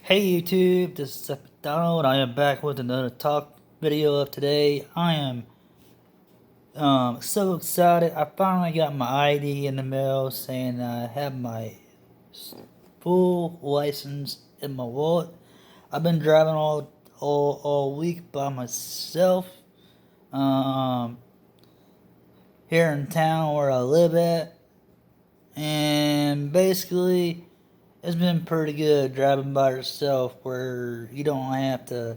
Hey YouTube, this is Donald. I am back with another talk video of today. I am so excited. I finally got my ID in the mail saying I have my full license in my wallet. I've been driving all week by myself um, here in town where I live at, and basically it's been pretty good driving by yourself where you don't have to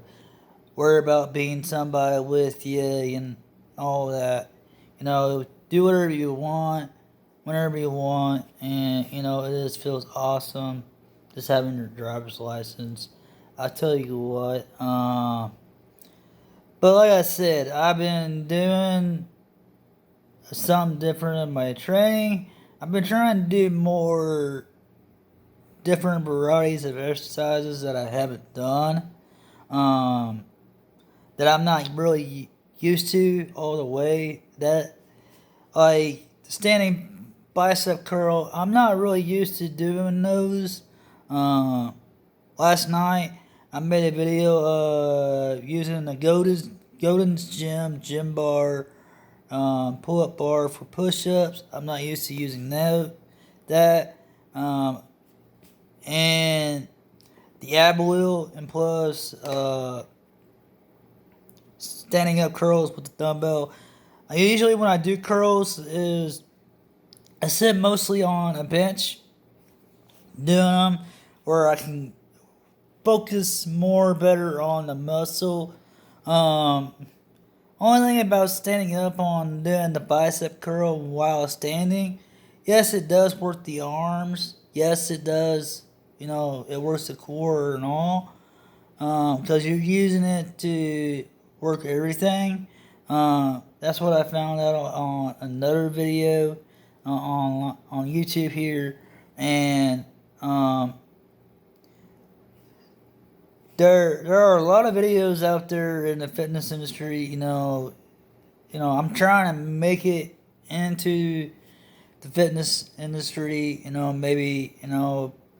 worry about being somebody with you and all that. Do whatever you want, whenever you want, and it just feels awesome just having your driver's license. I tell you what, but like I said, I've been doing something different in my training. I've been trying to do more different varieties of exercises that I haven't done. Um, that I'm not really used to all the way. That like standing bicep curl, I'm not really used to doing those. Uh, Last night I made a video using the Golden's gym bar, pull up bar for push ups. I'm not used to using that, and the ab wheel and plus standing up curls with the dumbbell. Usually when I do curls is I sit mostly on a bench doing them where I can focus more better on the muscle. Um, Only thing about standing up on doing the bicep curl while standing, yes, it does work the arms. Yes, it does. It works the core and all. Because you're using it to work everything. That's what I found out on another video on YouTube here, and there are a lot of videos out there in the fitness industry. I'm trying to make it into the fitness industry. Maybe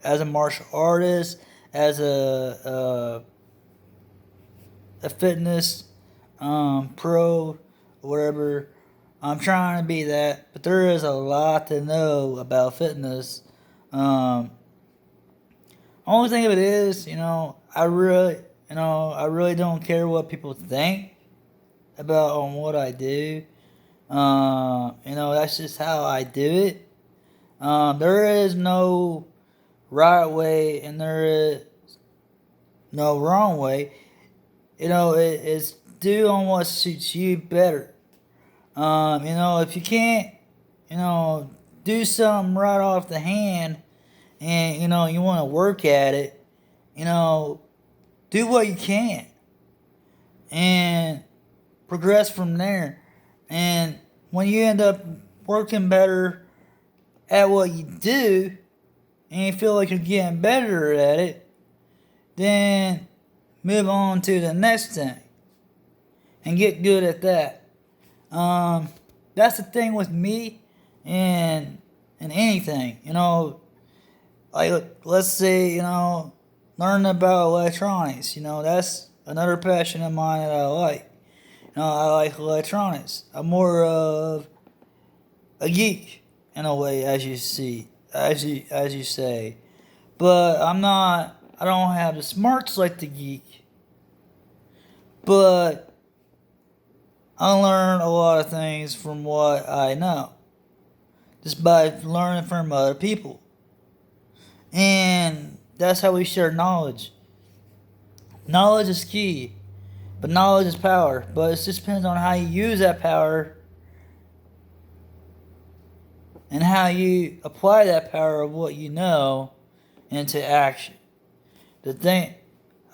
as a martial artist, as a fitness pro, whatever. I'm trying to be that, but there is a lot to know about fitness. Um, Only thing of it is, I really don't care what people think about on what I do. That's just how I do it. There is no right way and there is no wrong way. It's do on what suits you better. If you can't, you know, do something right off the hand and, you want to work at it, you know, do what you can and progress from there. And when you end up working better at what you do and you feel like you're getting better at it, then move on to the next thing and get good at that. Um, that's the thing with me and anything, like let's say, learning about electronics, that's another passion of mine that I like. I like electronics. I'm more of a geek in a way, as you see, as you say. But I'm not. I don't have the smarts like the geek. But I learn a lot of things from what I know, just by learning from other people, and that's how we share knowledge. Knowledge is key, but knowledge is power. But it just depends on how you use that power and how you apply that power of what you know into action. The thing,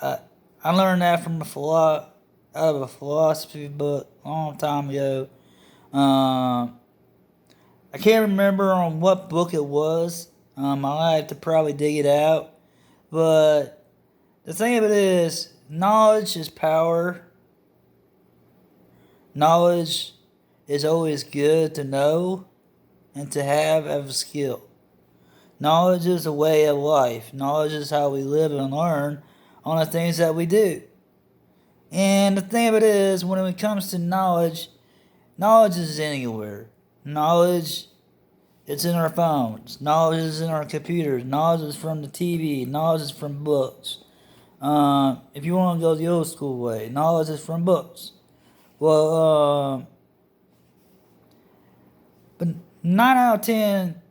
I, I learned that from out of a philosophy book a long time ago. I can't remember on what book it was. I'll have to probably dig it out. But the thing of it is, knowledge is power. Knowledge is always good to know and to have as a skill. Knowledge is a way of life. Knowledge is how we live and learn on the things that we do. And the thing of it is, when it comes to knowledge, knowledge is anywhere. Knowledge, it's in our phones. Knowledge is in our computers. Knowledge is from the TV. Knowledge is from books. If you want to go the old school way, knowledge is from books. Well, but 9 out of 10,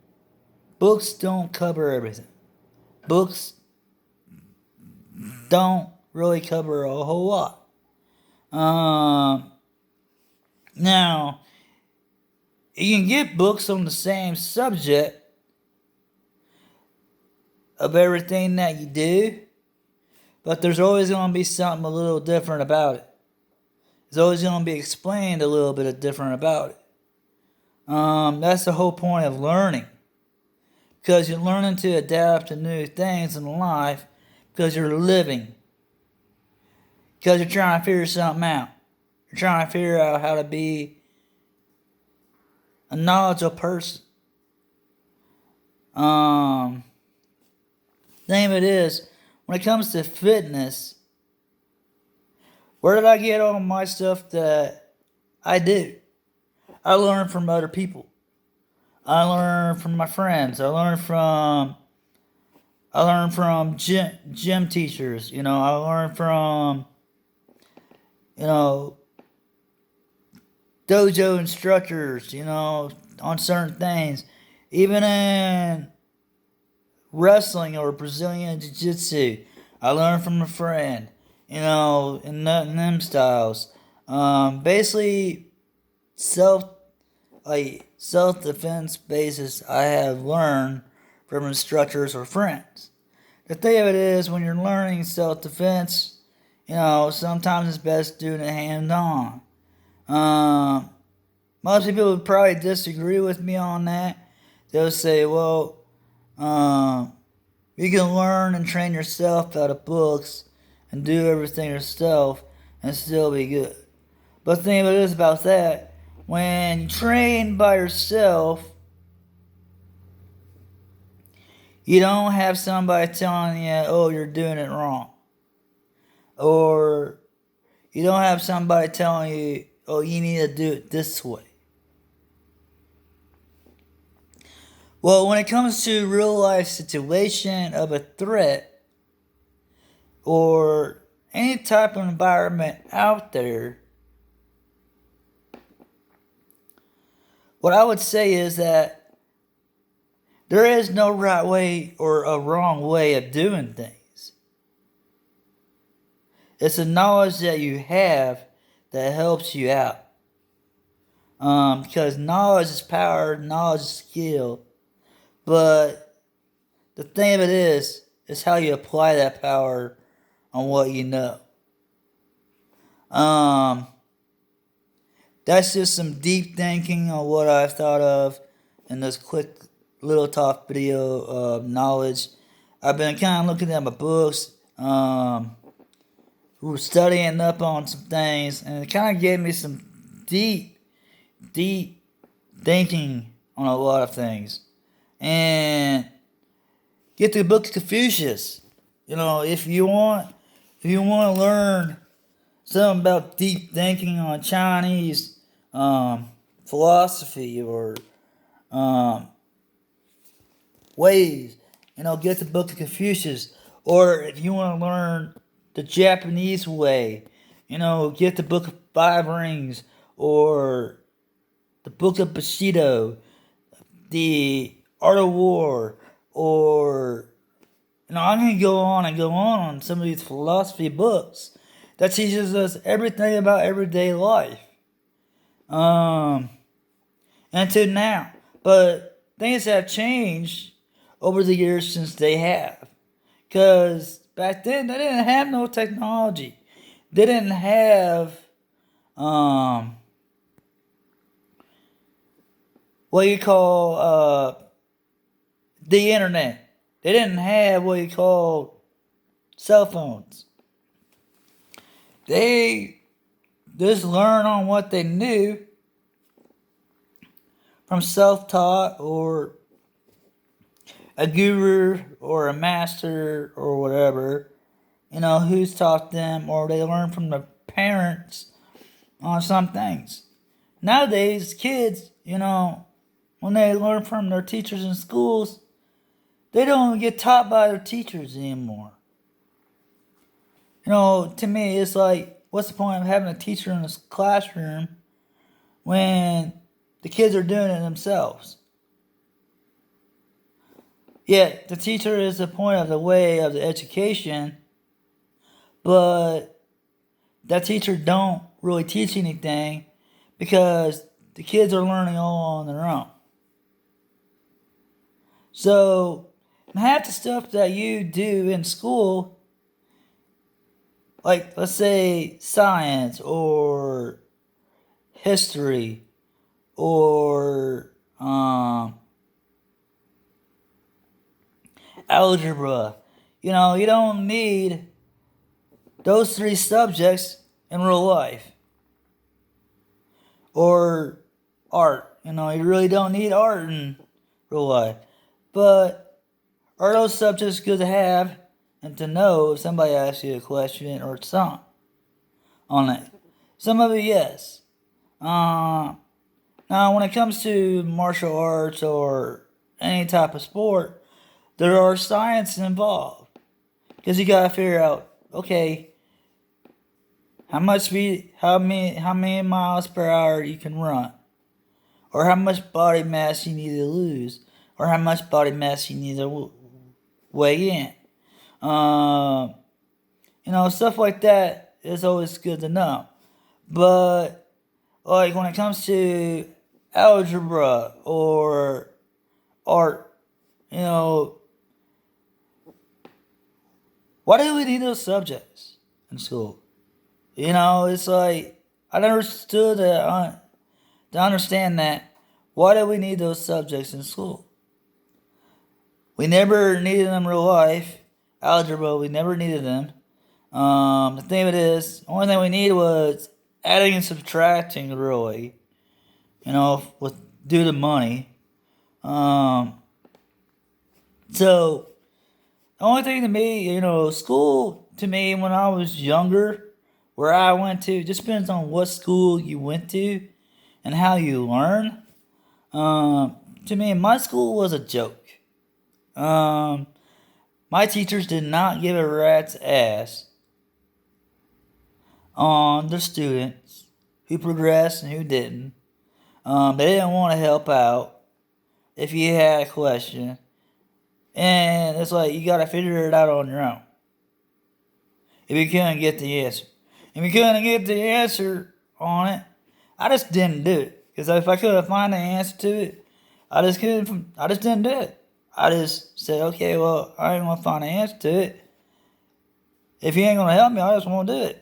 books don't cover everything. Books don't really cover a whole lot. Now, you can get books on the same subject of everything that you do, but there's always going to be something a little different about it. It's always going to be explained a little bit different about it. That's the whole point of learning. Because you're learning to adapt to new things in life because you're living. Because you're trying to figure something out. You're trying to figure out how to be a knowledgeable person. Thing of it is, when it comes to fitness, where did I get all my stuff that I do? I learn from other people. I learn from my friends. I learn from gym teachers. I learn from dojo instructors. On certain things, even in wrestling or Brazilian jiu-jitsu, I learned from a friend. In them styles. Basically, self-defense basis I have learned from instructors or friends. The thing of it is, when you're learning self-defense, sometimes it's best doing it hands-on. Most people would probably disagree with me on that. They'll say, well, you can learn and train yourself out of books and do everything yourself and still be good. But the thing of it is about that, when you train by yourself, you don't have somebody telling you, oh, you're doing it wrong. Or you don't have somebody telling you, oh, you need to do it this way. Well, when it comes to real life situation of a threat, or any type of environment out there, what I would say is that there is no right way or a wrong way of doing things. It's the knowledge that you have that helps you out. Because knowledge is power, knowledge is skill. But the thing of it is how you apply that power on what you know. That's just some deep thinking on what I've thought of in this quick little talk video of knowledge. I've been kind of looking at my books, studying up on some things, and it kind of gave me some deep thinking on a lot of things. And get the book of Confucius. If you want to learn something about deep thinking on Chinese philosophy or ways, get the book of Confucius. Or if you want to learn the Japanese way, get the book of Five Rings or the book of Bushido, the Art of War, or I'm going to go on some of these philosophy books that teaches us everything about everyday life. Until now. But things have changed over the years since they have. Because back then they didn't have no technology. They didn't have what you call the internet. They didn't have what you call cell phones. They just learned on what they knew from self-taught or a guru or a master or whatever, who's taught them, or they learn from their parents on some things. Nowadays, kids, when they learn from their teachers in schools, they don't get taught by their teachers anymore. To me, it's like, what's the point of having a teacher in this classroom when the kids are doing it themselves? Yet, the teacher is the point of the way of the education, but that teacher don't really teach anything because the kids are learning all on their own. So, half the stuff that you do in school, like let's say science or history or algebra, you don't need those three subjects in real life. Or art, you really don't need art in real life. But are those subjects good to have and to know if somebody asks you a question or something on it? Some of it, yes. Now, when it comes to martial arts or any type of sport, there are science involved. Because you gotta figure out, okay, how many miles per hour you can run, or how much body mass you need to lose, or how much body mass you need to weigh in. Stuff like that is always good to know. But like when it comes to algebra or art, why do we need those subjects in school? It's like I never stood to understand that. Why do we need those subjects in school? We never needed them in real life. Algebra, we never needed them. The thing of it is, the only thing we needed was adding and subtracting, really. With due to money. So the only thing to me, school to me when I was younger, where I went to, just depends on what school you went to and how you learn. To me, my school was a joke. My teachers did not give a rat's ass on the students who progressed and who didn't. They didn't want to help out if you had a question. And it's like, you gotta figure it out on your own. If you couldn't get the answer. If you couldn't get the answer on it, I just didn't do it. Because if I couldn't find the answer to it, I just didn't do it. I just said, okay, well, I ain't gonna find the answer to it. If you ain't gonna help me, I just won't do it.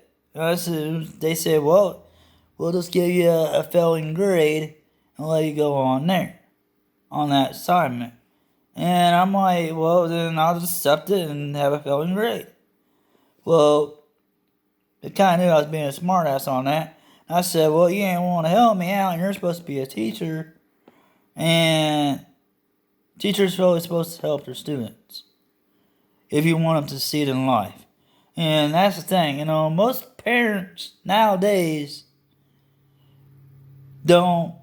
They said, well, we'll just give you a failing grade and let you go on there, on that assignment. And I'm like, well, then I'll just accept it and have a failing grade. Well, they kind of knew I was being a smartass on that. I said, well, you ain't want to help me out, and you're supposed to be a teacher. And teachers are always supposed to help their students if you want them to succeed in life. And that's the thing, most parents nowadays don't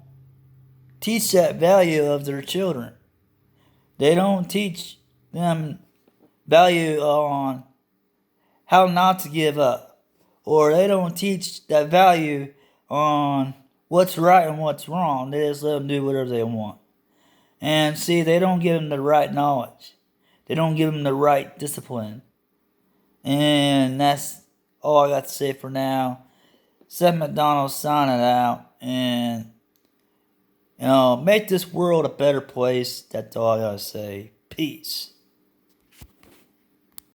teach that value of their children. They don't teach them value on how not to give up. Or they don't teach that value on what's right and what's wrong. They just let them do whatever they want. And see, they don't give them the right knowledge. They don't give them the right discipline. And that's all I got to say for now. Seth MacDonald signing out. And, make this world a better place. That's all I got to say. Peace.